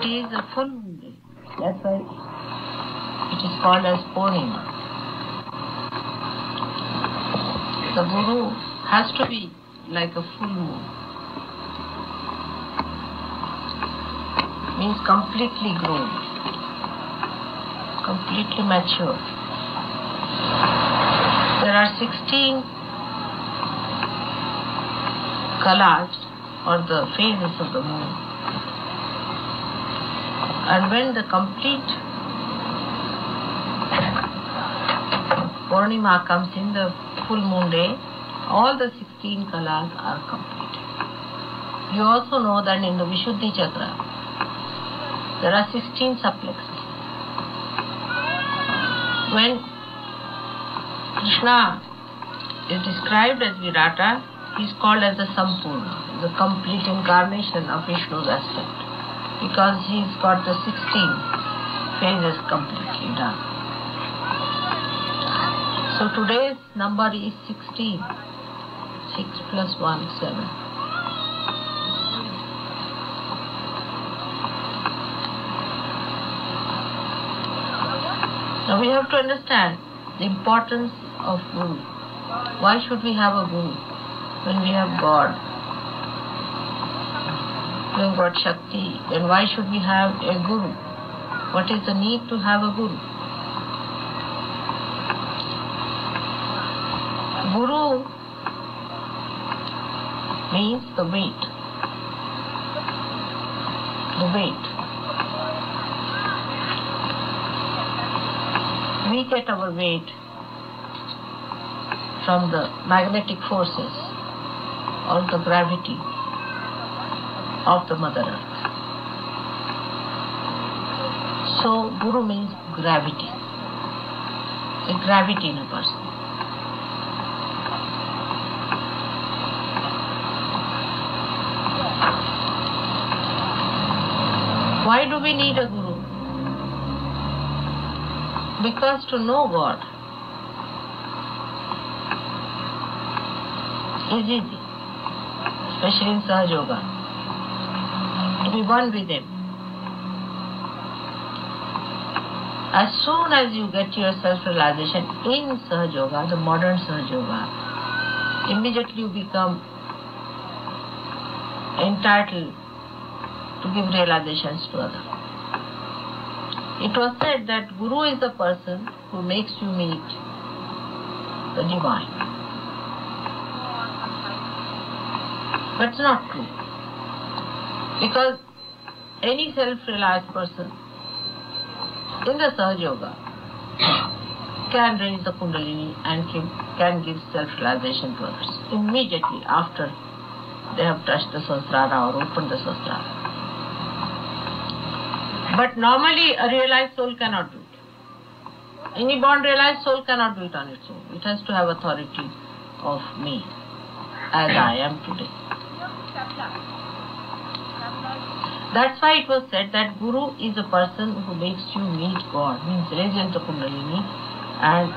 It is a full moon day. That's why it is called as Purnima. The Guru has to be like a full moon. Means completely grown, completely mature. There are 16 kalas or the phases of the moon. And when the complete Purnima comes in the full moon day, all the 16 kalas are complete. You also know that in the Vishuddhi Chakra, there are 16 subplexes. When Krishna is described as Virata, he is called as the Sampurna, the complete incarnation of Vishnu's aspect, because he's got the 16 phases completely done. So today's number is 16. 6 plus 1, 7. Now we have to understand the importance of Guru. Why should we have a Guru when we have God? We have got Shakti. Then why should we have a Guru? What is the need to have a Guru? Guru means the weight. The weight. We get our weight from the magnetic forces or the gravity of the Mother Earth. So, Guru means gravity. A gravity in a person. Why do we need a Guru? Because to know God is easy, especially in Sahaja Yoga, to be one with Him. As soon as you get your self-realization in Sahaja Yoga, the modern Sahaja Yoga, immediately you become entitled to give realizations to others. It was said that Guru is the person who makes you meet the divine. But it's not true. Because any self-realized person in the Sahaja Yoga can raise the Kundalini and can give self-realization to others immediately after they have touched the Sahasrara or opened the Sahasrara. But normally a realized soul cannot do it. Any born realized soul cannot do it on its own. It has to have authority of me, as I am today. That's why it was said that Guru is a person who makes you meet God, means raises the Kundalini and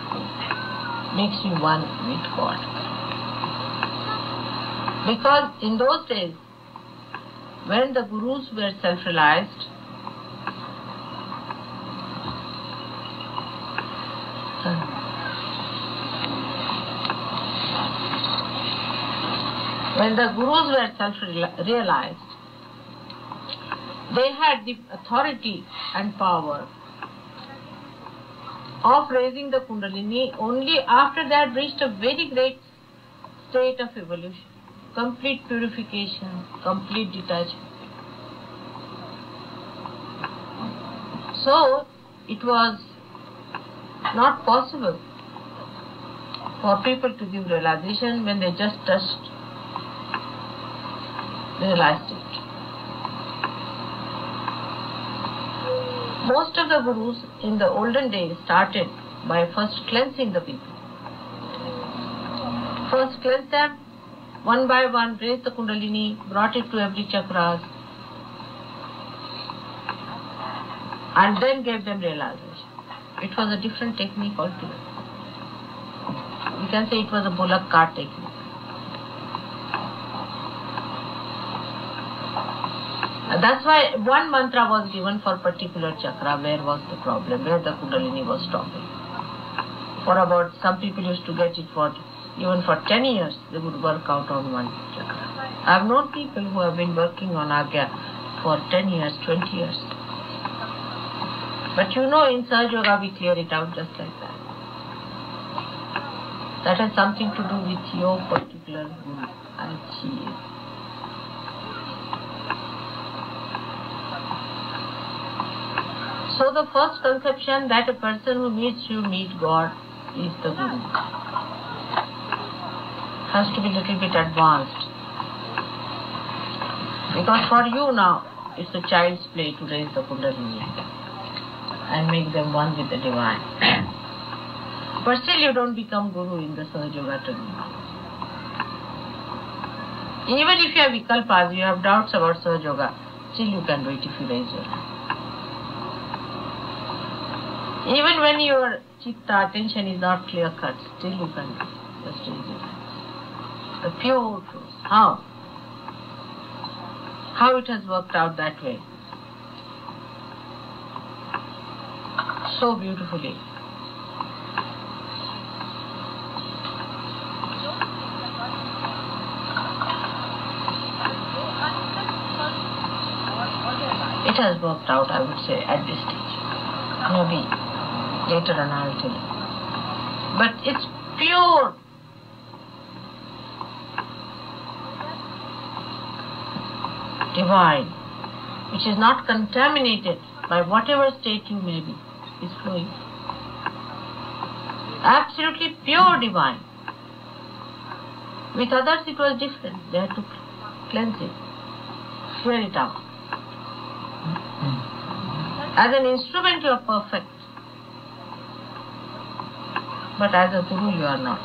makes you one with God. Because in those days, when the Gurus were self-realized, they had the authority and power of raising the Kundalini only after they had reached a very great state of evolution, complete purification, complete detachment. So, it was not possible for people to give realization when they just touched the realized state. Most of the Gurus in the olden days started by first cleansing the people. First cleansed them, one by one, raised the Kundalini, brought it to every chakras, and then gave them realization. It was a different technique altogether. You can say it was a bullock cart technique. That's why one mantra was given for particular chakra, where was the problem, where the Kundalini was stopping. For about, some people used to get it for, even for 10 years, they would work out on one chakra. I have known people who have been working on Agya for 10 years, 20 years. But you know, in Sahaja Yoga we clear it out just like that. That has something to do with your particular guru, and she is. So the first conception that a person who needs to meet God is the guru. Has to be a little bit advanced. Because for you now, it's a child's play to raise the Kundalini and make them one with the divine. But still you don't become guru in the Sahaja Yoga training. Even if you have vikalpas, you have doubts about Sahaja Yoga, still you can do it if you raise your hand. Even when your chitta attention is not clear cut, still you can do it. Just raise your hands. The pure truth. How? How it has worked out that way. So beautifully. It has worked out, I would say, at this stage. Maybe later on I will tell you. But it's pure. Divine, which is not contaminated by whatever state you may be, is flowing. Absolutely pure divine. With others it was different. They had to cleanse it, clear it out. As an instrument you are perfect, but as a guru you are not.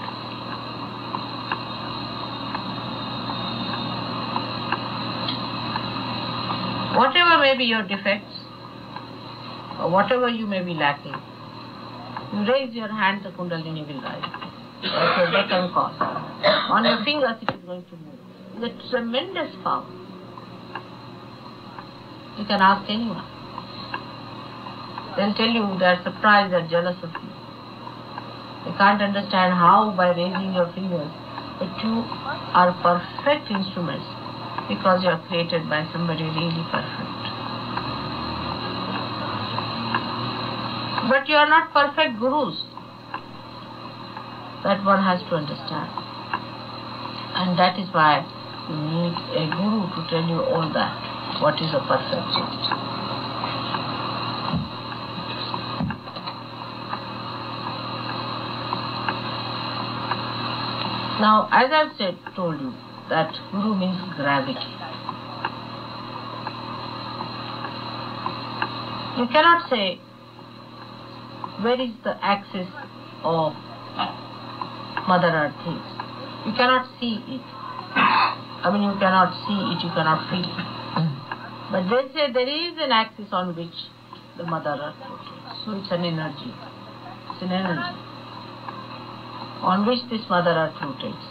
Whatever may be your defects, or whatever you may be lacking, you raise your hand, the Kundalini will rise. Like a Deccan call. On your fingers it is going to move. It's a tremendous power. You can ask anyone. They'll tell you they are surprised, they are jealous of you. They can't understand how by raising your fingers, but you are perfect instruments because you are created by somebody really perfect. But you are not perfect gurus. That one has to understand. And that is why you need a guru to tell you all that. What is a perfect guru? Now, as I have told you, that guru means gravity. You cannot say, where is the axis of Mother Earth is? You cannot see it. I mean, you cannot see it, you cannot feel it. But they say there is an axis on which the Mother Earth rotates. So it's an energy. It's an energy on which this Mother Earth rotates.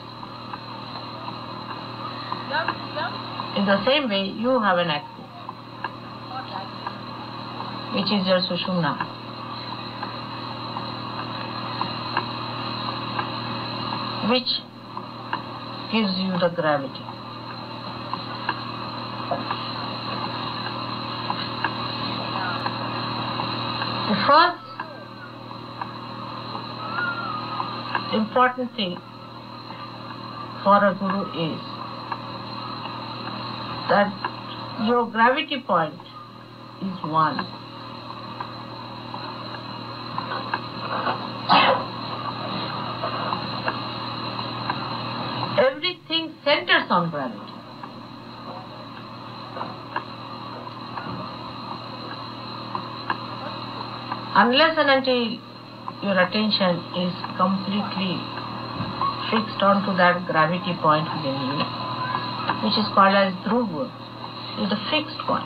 In the same way, you have an axis, which is your Sushumna. Which gives you the gravity. The first important thing for a guru is that your gravity point is one. Everything centers on gravity. Unless and until your attention is completely fixed onto that gravity point within you, which is called as Dhruva, is the fixed point.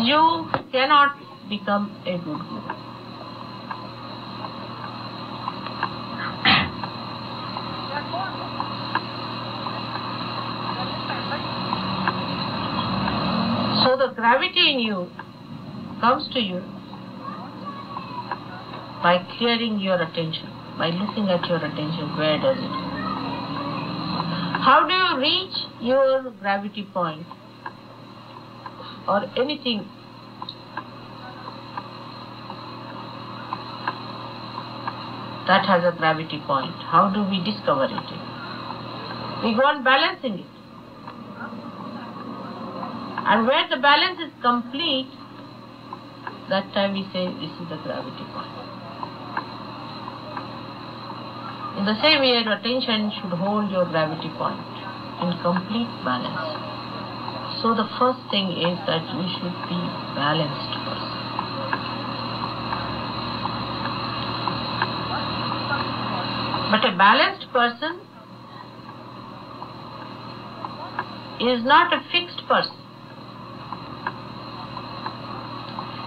You cannot become a good guru. gravity in you comes to you by clearing your attention, by looking at your attention, where does it go? How do you reach your gravity point or anything that has a gravity point? How do we discover it? We go on balancing it. And where the balance is complete, that time we say this is the gravity point. In the same way, your attention should hold your gravity point in complete balance. So the first thing is that you should be balanced person. But a balanced person is not a fixed person.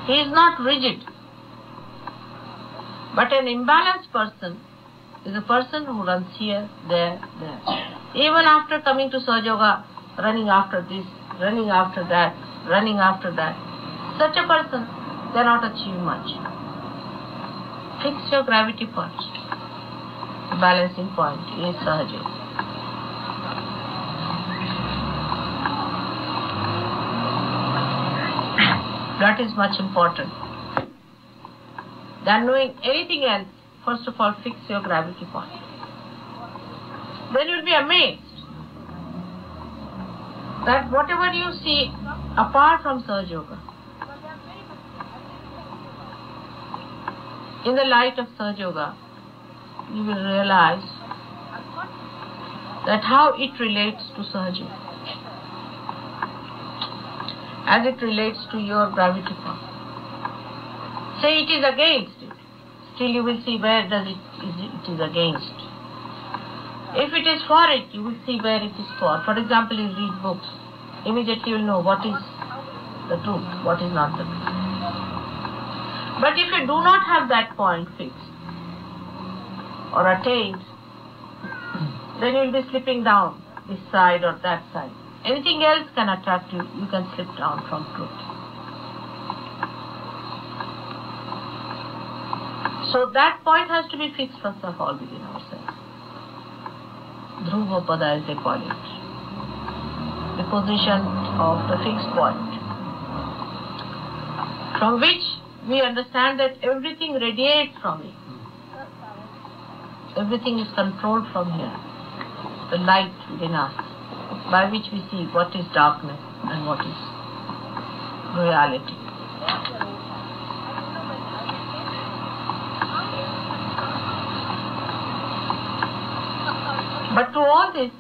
He is not rigid. But an imbalanced person is a person who runs here, there, there. Even after coming to Sahaja Yoga, running after this, running after that, running after that. Such a person cannot achieve much. Fix your gravity point. The balancing point is Sahaja Yoga. That is much important. Than knowing anything else, first of all, fix your gravity point. Then you will be amazed that whatever you see apart from Sahaja Yoga, in the light of Sahaja Yoga, you will realize that how it relates to Sahaja Yoga, as it relates to your gravity point. Say it is against it, still you will see where it is against. If it is for it, you will see where it is for. For example, you read books, immediately you will know what is the truth, what is not the truth. But if you do not have that point fixed or attained, then you will be slipping down this side or that side. Anything else can attract you, you can slip down from truth. So that point has to be fixed first of all within ourselves. Dhruva Pada as they call it. The position of the fixed point. From which we understand that everything radiates from it. Everything is controlled from here. The light within us, by which we see what is darkness and what is reality. But to all this,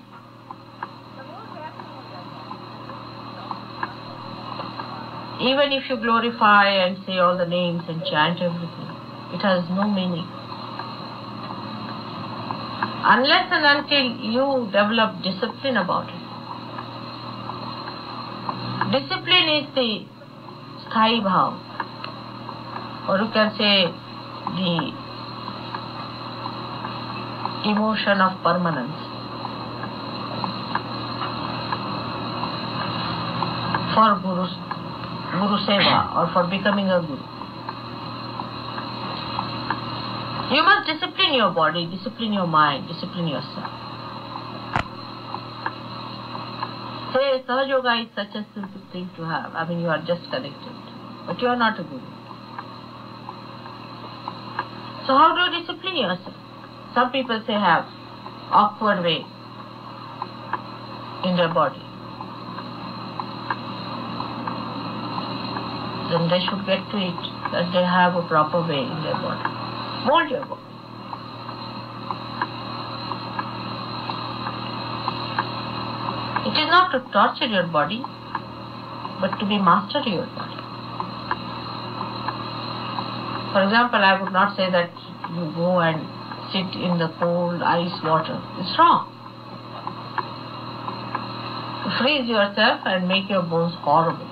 even if you glorify and say all the names and chant everything, it has no meaning. Unless and until you develop discipline about it. Discipline is the sthayi bhav, or you can say the emotion of permanence. For Guru Seva or for becoming a Guru. You must discipline your body, discipline your mind, discipline yourself. Say, Sahaja Yoga is such a simple thing to have. I mean, you are just connected. But you are not a Guru. So how do you discipline yourself? Some people say have awkward way in their body. Then they should get to it, that they have a proper way in their body. Mold your body. It is not to torture your body, but to be master of your body. For example, I would not say that you go and sit in the cold ice water. It's wrong. You freeze yourself and make your bones horrible.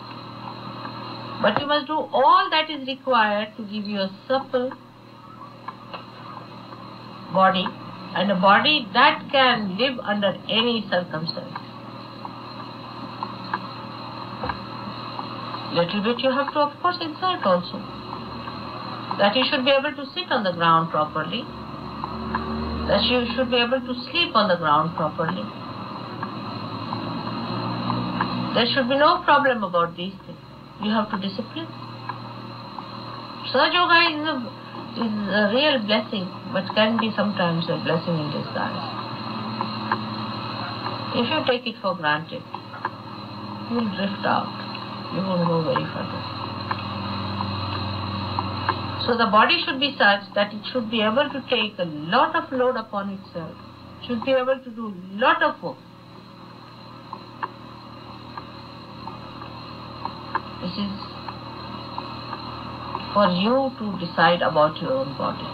But you must do all that is required to give you a supple body, and a body that can live under any circumstance. Little bit you have to, of course, exert also. That you should be able to sit on the ground properly. That you should be able to sleep on the ground properly. There should be no problem about these things. You have to discipline. Sahaja Yoga is a real blessing, but can be sometimes a blessing in disguise. If you take it for granted, you will drift out. You won't go very further. So the body should be such that it should be able to take a lot of load upon itself. It should be able to do a lot of work. This is for you to decide about your own body.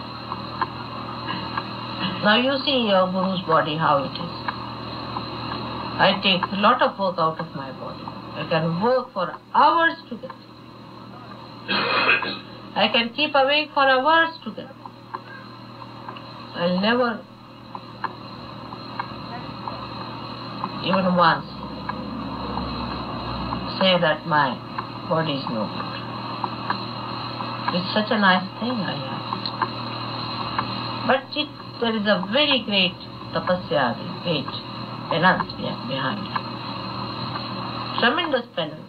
Now you see your Guru's body, how it is. I take a lot of work out of my body. I can work for hours together. I can keep awake for hours together. I'll never, even once, say that my body is no good. It's such a nice thing I have. But there is a very great tapasya, great penance behind it. Tremendous penance.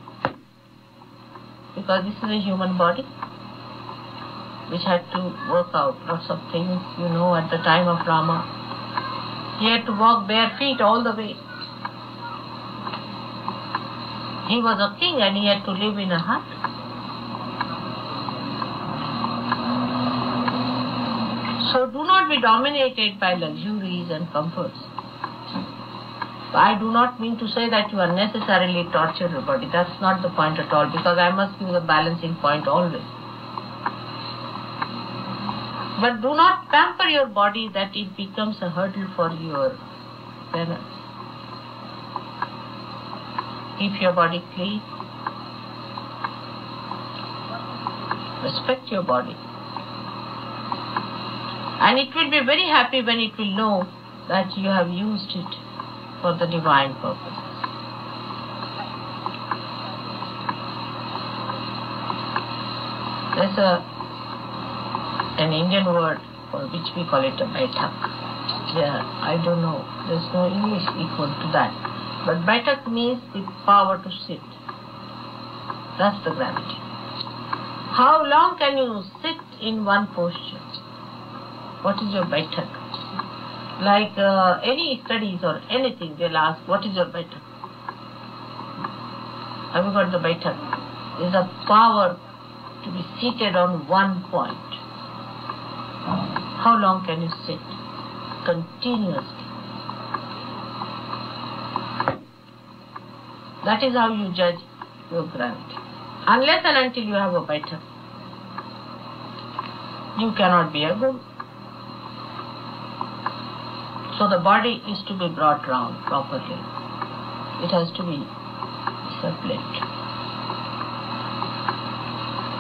Because this is a human body which had to work out lots of things, at the time of Rama. He had to walk bare feet all the way. He was a king and he had to live in a hut. So do not be dominated by luxuries and comforts. I do not mean to say that you are necessarily torture your body. That's not the point at all, because I must give the balancing point always. But do not pamper your body that it becomes a hurdle for your penance. Keep your body clean. Respect your body. And it will be very happy when it will know that you have used it for the divine purposes. There's an Indian word for which we call it a baitak. Yeah, I don't know. There's no English equal to that. But baitak means the power to sit. That's the gravity. How long can you sit in one posture? What is your baitak? Like any studies or anything, they'll ask, what is your baitak? Have you got the baitak? It's a power to be seated on one point. How long can you sit? Continuously. That is how you judge your gravity. Unless and until you have a baitak, you cannot be a guru. So the body is to be brought round properly. It has to be disciplined.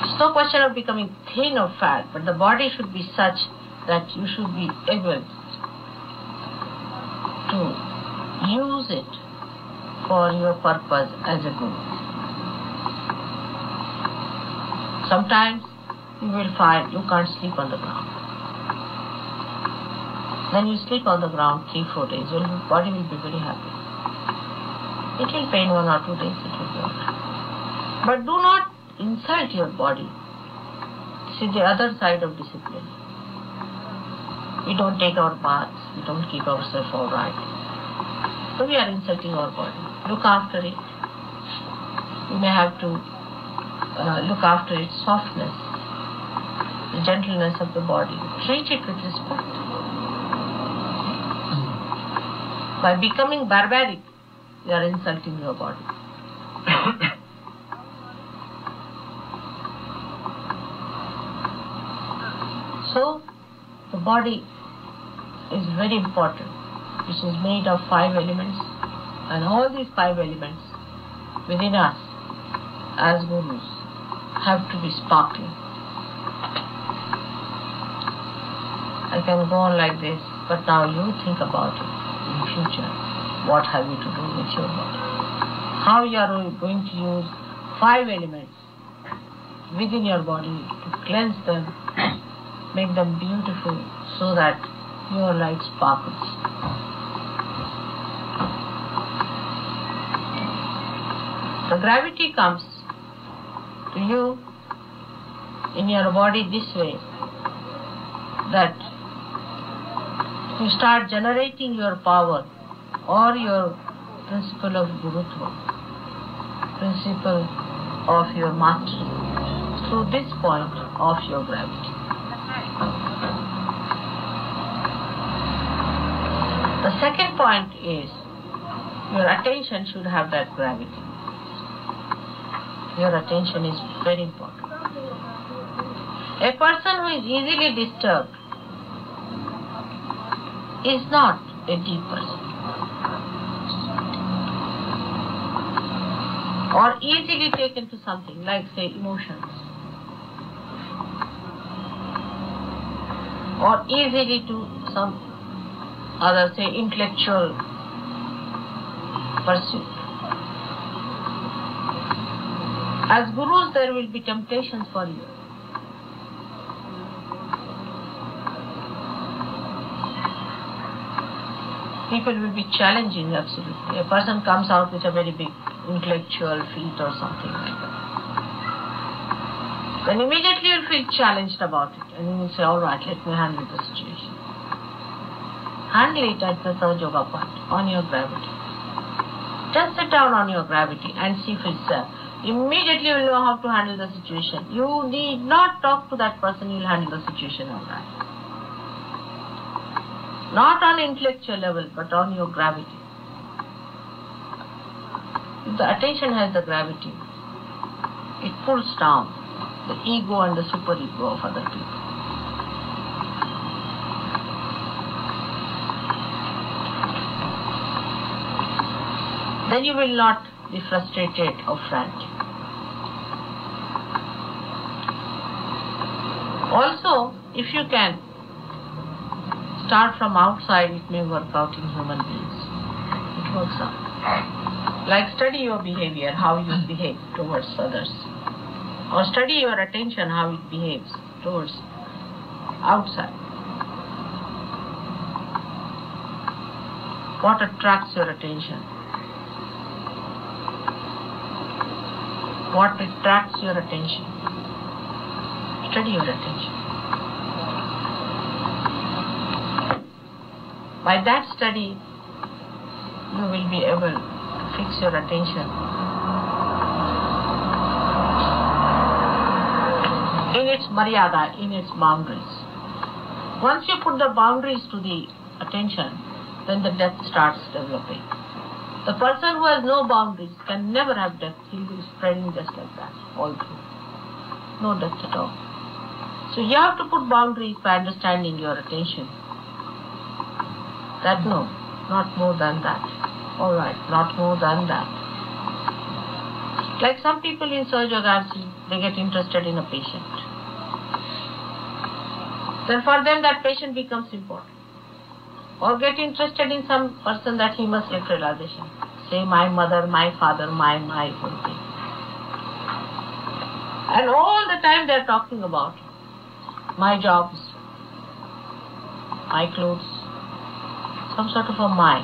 It's no question of becoming thin or fat, but the body should be such that you should be able to use it for your purpose as a guru. Sometimes you will find you can't sleep on the ground. Then you sleep on the ground 3-4 days, your body will be very happy. It will pain 1 or 2 days, it will be alright. But do not insult your body. This is the other side of discipline. We don't take our baths, we don't keep ourselves all right. So we are insulting our body. Look after it. You may have to look after its softness, the gentleness of the body. Treat it with respect. By becoming barbaric, you are insulting your body. So, the body is very important, which is made of 5 elements, and all these 5 elements within us, as gurus, have to be sparkling. I can go on like this, but now you think about it. In future, what have you to do with your body? How you are going to use 5 elements within your body, to cleanse them, make them beautiful so that your light sparkles. The gravity comes to you in your body this way, that you start generating your power or your principle of Gurutva, principle of your mastery, through this point of your gravity. The second point is your attention should have that gravity. Your attention is very important. A person who is easily disturbed is not a deep person, or easily taken to something like, say, emotions, or easily to some other, say, intellectual pursuit. As gurus, there will be temptations for you. People will be challenging, absolutely. A person comes out with a very big intellectual feat or something like that. Then immediately you'll feel challenged about it, and you will say, all right, let me handle the situation. Handle it at the Sahaja Yoga point, on your gravity. Just sit down on your gravity and see for yourself. Immediately you will know how to handle the situation. You need not talk to that person, you will handle the situation all right. Not on intellectual level, but on your gravity. If the attention has the gravity, it pulls down the ego and the superego of other people. Then you will not be frustrated or frantic. Also, if you can start from outside, it may work out in human beings. It works out. Like study your behavior, how you behave towards others. Or study your attention, how it behaves towards outside. What attracts your attention? What attracts your attention? Study your attention. By that study, you will be able to fix your attention in its maryada, in its boundaries. Once you put the boundaries to the attention, then the depth starts developing. The person who has no boundaries can never have depth. He will be spreading just like that, all through. No depth at all. So you have to put boundaries by understanding your attention. That no, not more than that. All right, not more than that. Like some people in Sahaja Yoga, they get interested in a patient. Then for them that patient becomes important. Or get interested in some person that he must get realization. Say my mother, my father, my whole thing. And all the time they are talking about my jobs, my clothes, some sort of a my.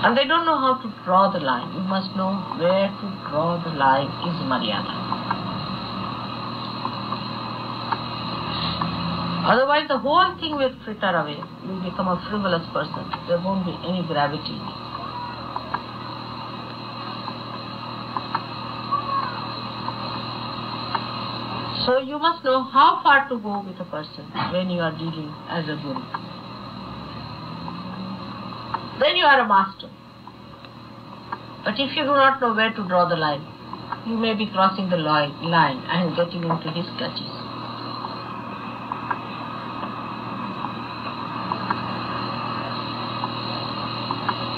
And they don't know how to draw the line. You must know where to draw the line is Maryada. Otherwise the whole thing will fritter away. You will become a frivolous person. There won't be any gravity. So you must know how far to go with a person when you are dealing as a guru. Then you are a master. But if you do not know where to draw the line, you may be crossing the line and getting into his clutches.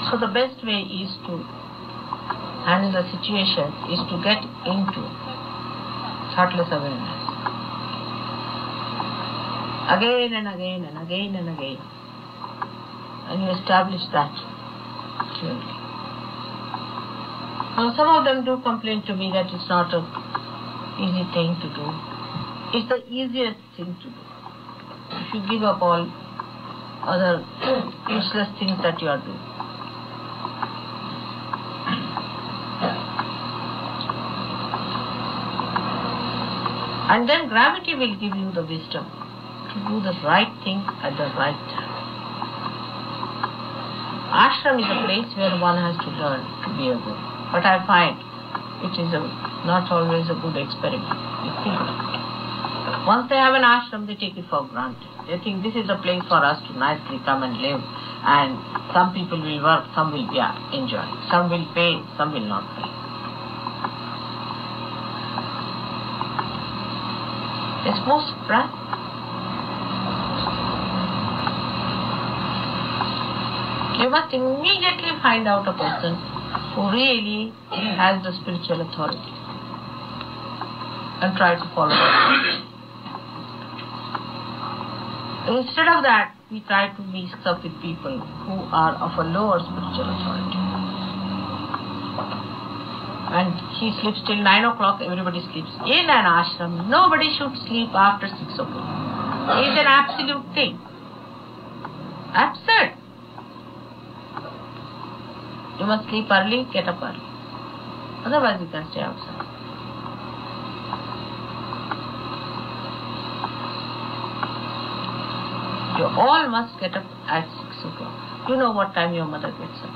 So the best way is to handle the situation is to get into thoughtless awareness. Again and again and again and again. And you establish that clearly. Now, some of them do complain to me that it's not an easy thing to do. It's the easiest thing to do. If you give up all other useless things that you are doing. And then gravity will give you the wisdom to do the right thing at the right time. Ashram is a place where one has to learn to be a good. But I find it is not always a good experiment with people. Once they have an ashram, they take it for granted. They think this is a place for us to nicely come and live, and some people will work, some will enjoy. Some will pay, some will not pay. It's most practical. You must immediately find out a person who really has the spiritual authority and try to follow it. Instead of that, we try to mix up with people who are of a lower spiritual authority. And he sleeps till 9 o'clock, everybody sleeps. In an ashram, nobody should sleep after 6 o'clock. It's an absolute thing. Absurd. You must sleep early, get up early. Otherwise you can stay outside. You all must get up at 6 o'clock. You know what time your mother gets up.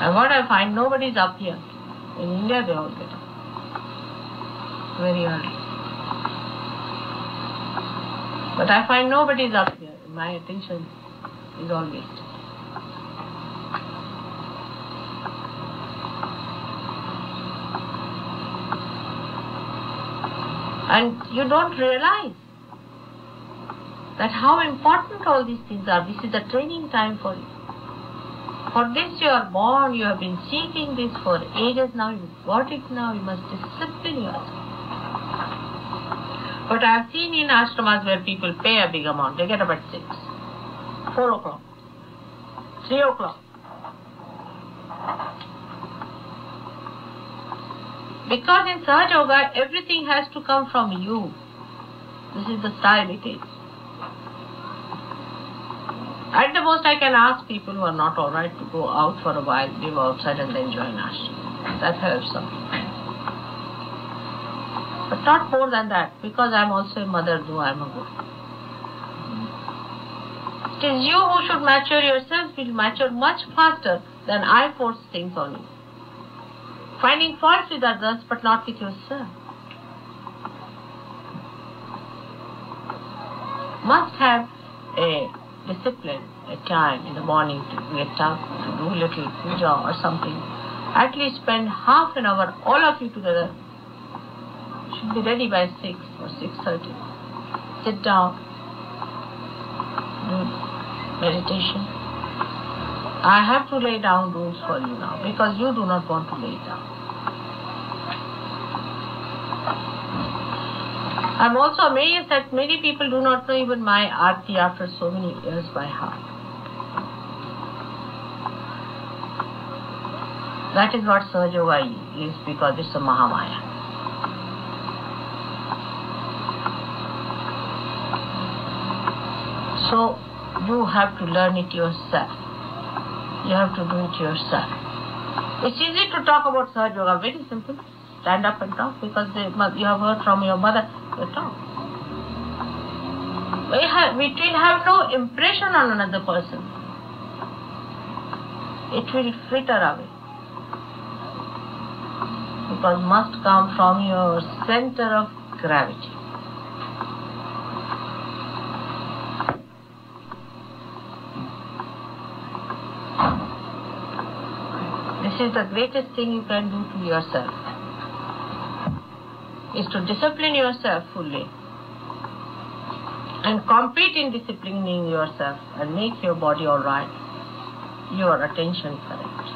And what I find, nobody is up here. In India they all get up very early. But I find nobody is up here. My attention is all wasted. And you don't realize that how important all these things are. This is the training time for you. For this you are born, you have been seeking this for ages now, you got it now, you must discipline yourself. But I have seen in ashramas where people pay a big amount, they get up at 6, 4 o'clock, 3 o'clock. Because in Sahaja Yoga, everything has to come from you. This is the style it is. At the most, I can ask people who are not alright to go out for a while, live outside and then join ashram. That helps some people. But not more than that, because I am also a mother, though I am a guru. It is you who should mature yourself, will mature much faster than I force things on you. Finding fault with others, but not with yourself. Must have a discipline, a time in the morning to get up, to do a little puja or something. At least spend half an hour, all of you together. Should be ready by 6 or 6:30. Sit down, do meditation. I have to lay down rules for you now because you do not want to lay down. I am also amazed that many people do not know even my arti after so many years by heart. That is what Sahaja Yoga is, because it's a Mahamaya. So you have to learn it yourself. You have to do it yourself. It's easy to talk about Sahaja Yoga, very simple. Stand up and talk because you have heard from your mother to talk. We will have no impression on another person. It will fritter away. Because must come from your center of gravity. This is the greatest thing you can do to yourself, is to discipline yourself fully and compete in disciplining yourself and make your body all right, your attention correct.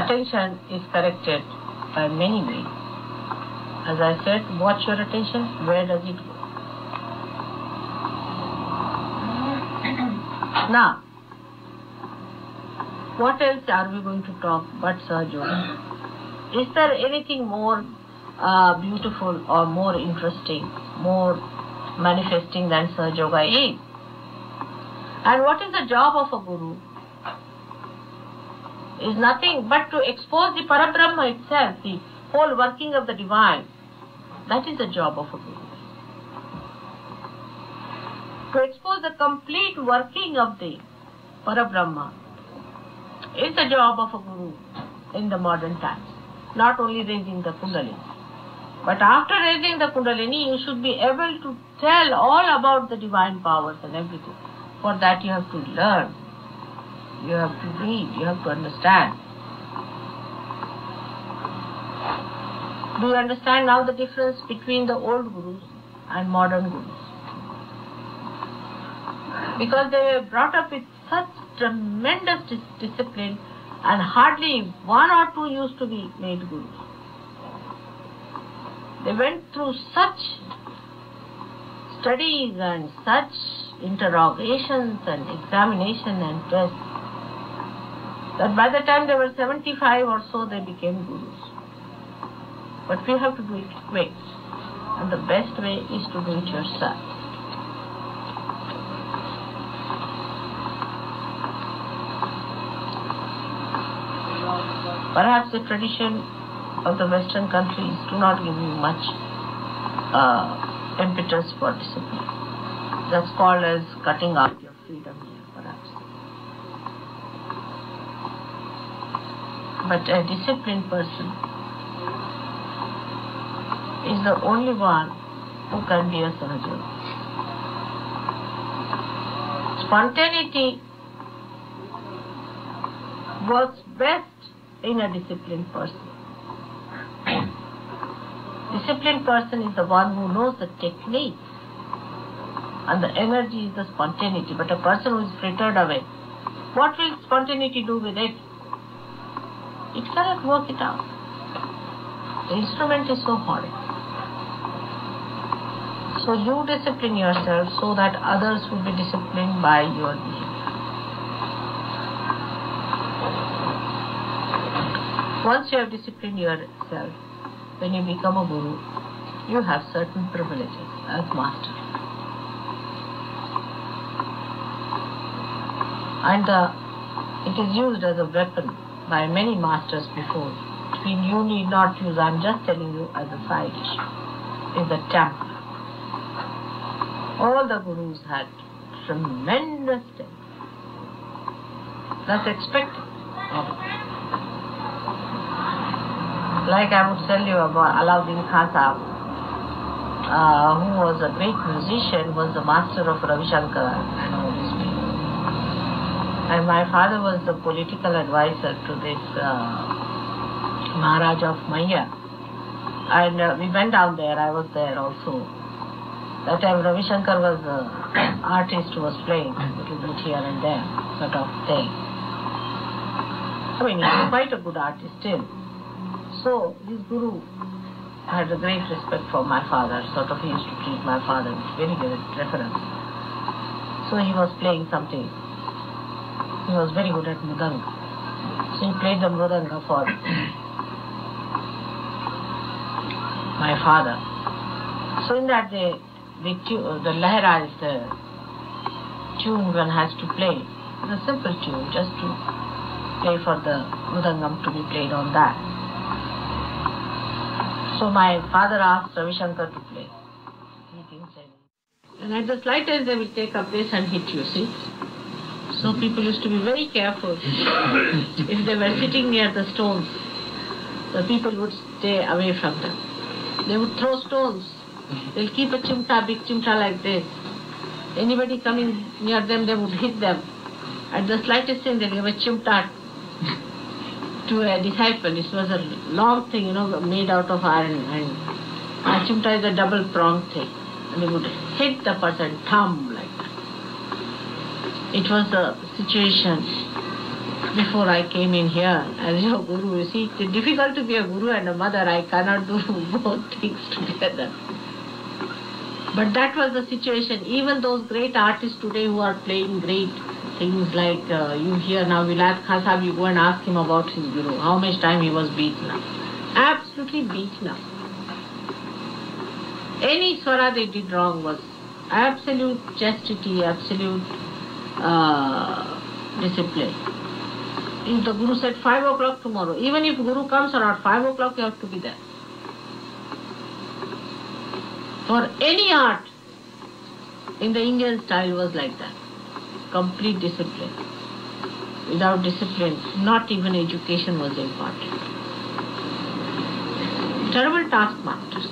Attention is corrected by many ways. As I said, watch your attention, where does it go? Now, what else are we going to talk but Sahaja Yoga? Is there anything more beautiful or more interesting, more manifesting than Sahaja Yoga is? And what is the job of a guru? Is nothing but to expose the Parabrahma itself, the whole working of the divine. That is the job of a guru. To expose the complete working of the Parabrahma is the job of a guru in the modern times. Not only raising the Kundalini, but after raising the Kundalini, you should be able to tell all about the divine powers and everything. For that you have to learn, you have to read, you have to understand. Do you understand now the difference between the old gurus and modern gurus? Because they were brought up with such tremendous discipline, and hardly one or two used to be made gurus. They went through such studies and such interrogations and examination and tests that by the time they were 75 or so, they became gurus. But we have to do it quick, and the best way is to do it yourself. Perhaps the tradition of the Western countries do not give you much impetus for discipline. That's called as cutting off your freedom here, perhaps. But a disciplined person is the only one who can be a Sahaja. Spontaneity works best in a disciplined person. Disciplined person is the one who knows the technique, and the energy is the spontaneity. But a person who is frittered away, what will spontaneity do with it? It cannot work it out. The instrument is so horrid. So you discipline yourself so that others will be disciplined by your behavior. Once you have disciplined yourself, when you become a guru, you have certain privileges as master. And it is used as a weapon by many masters before. You need not use, I am just telling you as a side issue, is the temper. All the gurus had tremendous temper. That's expected of it. Like I would tell you about Alauddin Khan Sahib, who was a great musician, was the master of Ravi Shankar and all these people. And my father was the political advisor to this Maharaj of Maya. And we went down there, I was there also. That time Ravi Shankar was an artist who was playing a little bit here and there, sort of thing. I mean, he was quite a good artist still. So, his guru had a great respect for my father, sort of he used to treat my father with very good reference. So he was playing something. He was very good at mridanga. So he played the mridanga for my father. So in that the lahara is the tune one has to play. It's a simple tune, just to play for the mridangam to be played on that. So my father asked Ravi Shankar to play. He didn't say anything. And at the slightest they will take up this and hit you, see. So people used to be very careful. If they were sitting near the stones, the people would stay away from them. They would throw stones. They'll keep a chimta, big chimta like this. Anybody coming near them, they would hit them. At the slightest thing, they'll give a chimta to a disciple. It was a long thing, made out of iron, and a chimta is a double-pronged thing. And they would hit the person, thumb like that. It was a situation before I came in here as your guru. You see, it's difficult to be a guru and a mother. I cannot do both things together. But that was the situation. Even those great artists today who are playing great things like you hear now, Vilayat Khan Sahib, you go and ask him about his guru, how much time he was beaten up. Absolutely beaten up. Any swara they did wrong was absolute chastity, absolute discipline. If the Guru said 5 o'clock tomorrow, even if Guru comes around 5 o'clock, you have to be there. For any art, in the Indian style was like that. Complete discipline. Without discipline, not even education was imparted. Terrible taskmasters.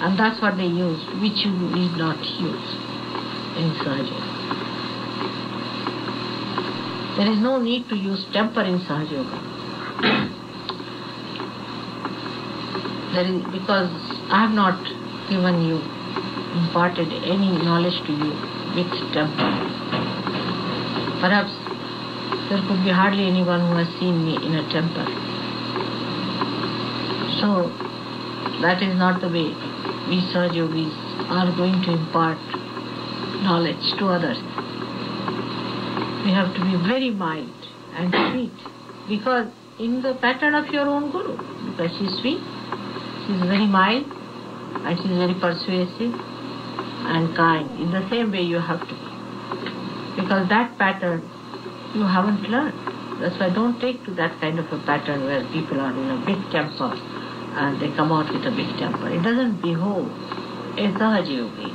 And that's what they used, which you need not use in Sahaja. There is no need to use temper in Sahaja Yoga. Because I have not given you, imparted any knowledge to you with temper. Perhaps there could be hardly anyone who has seen me in a temper. So, that is not the way we Sahaja Yogis are going to impart knowledge to others. We have to be very mild and sweet, because in the pattern of your own Guru, because she is sweet, she is very mild, and she is very persuasive and kind. In the same way you have to be. Because that pattern you haven't learned. That's why don't take to that kind of a pattern where people are in a big temper and they come out with a big temper. It doesn't behove a Sahaja Yogi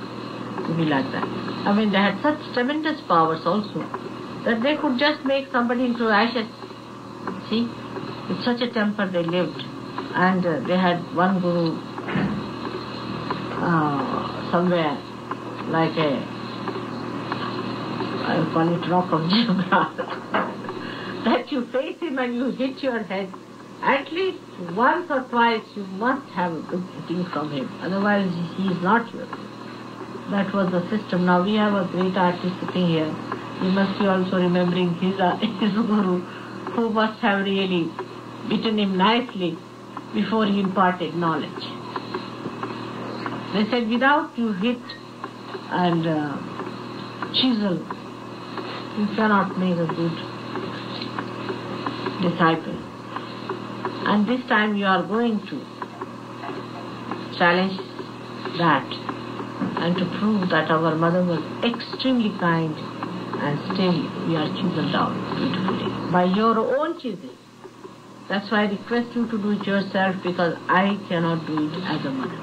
to be like that. I mean, they had such tremendous powers also that they could just make somebody into ashes. See, with such a temper they lived. And they had one Guru somewhere, like I call it rock of Gibraltar, that you face him and you hit your head. At least once or twice you must have a good hitting from him. Otherwise he is not yours. That was the system. Now we have a great artist sitting here. You must be also remembering his Guru, who must have really beaten him nicely before he imparted knowledge. They said without you hit and chisel, you cannot make a good disciple. And this time you are going to challenge that and to prove that our mother was extremely kind, and still we are chiseled out beautifully by your own chisel. That's why I request you to do it yourself, because I cannot do it as a mother.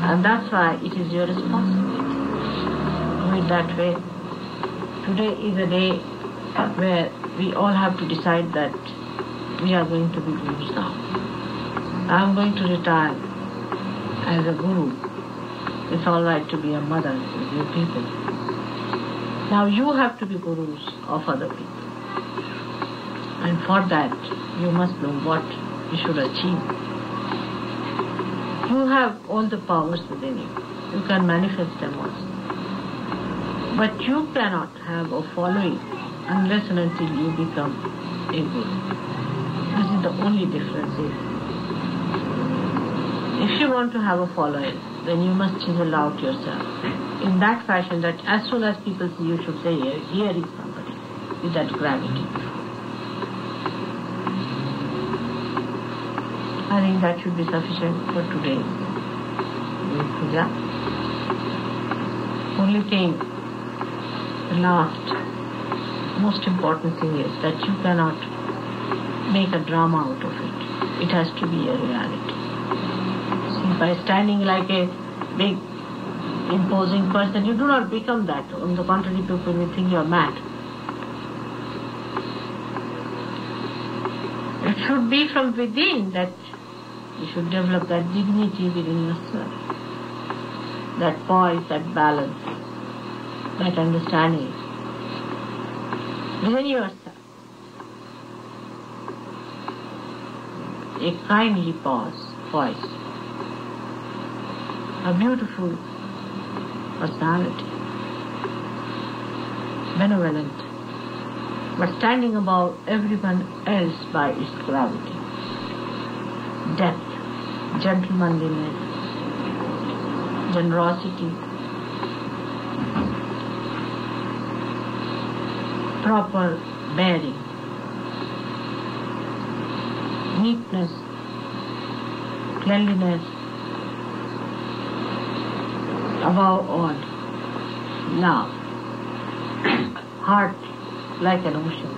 And that's why it is your responsibility. Do it that way. Today is a day where we all have to decide that we are going to be gurus now. I am going to retire as a guru. It's all right to be a mother with you people. Now you have to be gurus of other people. And for that, you must know what you should achieve. You have all the powers within you. You can manifest them also. But you cannot have a following unless and until you become a guru. This is the only difference. If you want to have a following, then you must chisel out yourself in that fashion that as soon as people see you should say, here is somebody with that gravity. I think that should be sufficient for today's puja. Only thing, the last, most important thing is that you cannot make a drama out of it. It has to be a reality. See, by standing like a big, imposing person, you do not become that. On the contrary, people will think you are mad. It should be from within that you should develop that dignity within yourself, that poise, that balance, that understanding within yourself. A kindly voice, a beautiful personality, benevolent, but standing above everyone else by its gravity. Depth, gentlemanliness, generosity, proper bearing, neatness, cleanliness, above all, love, heart like an ocean,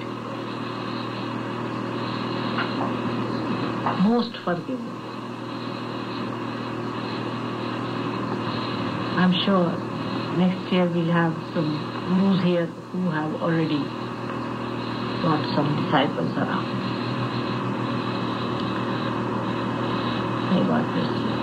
most forgiving. I'm sure next year we'll have some gurus here who have already got some disciples around. May God bless you.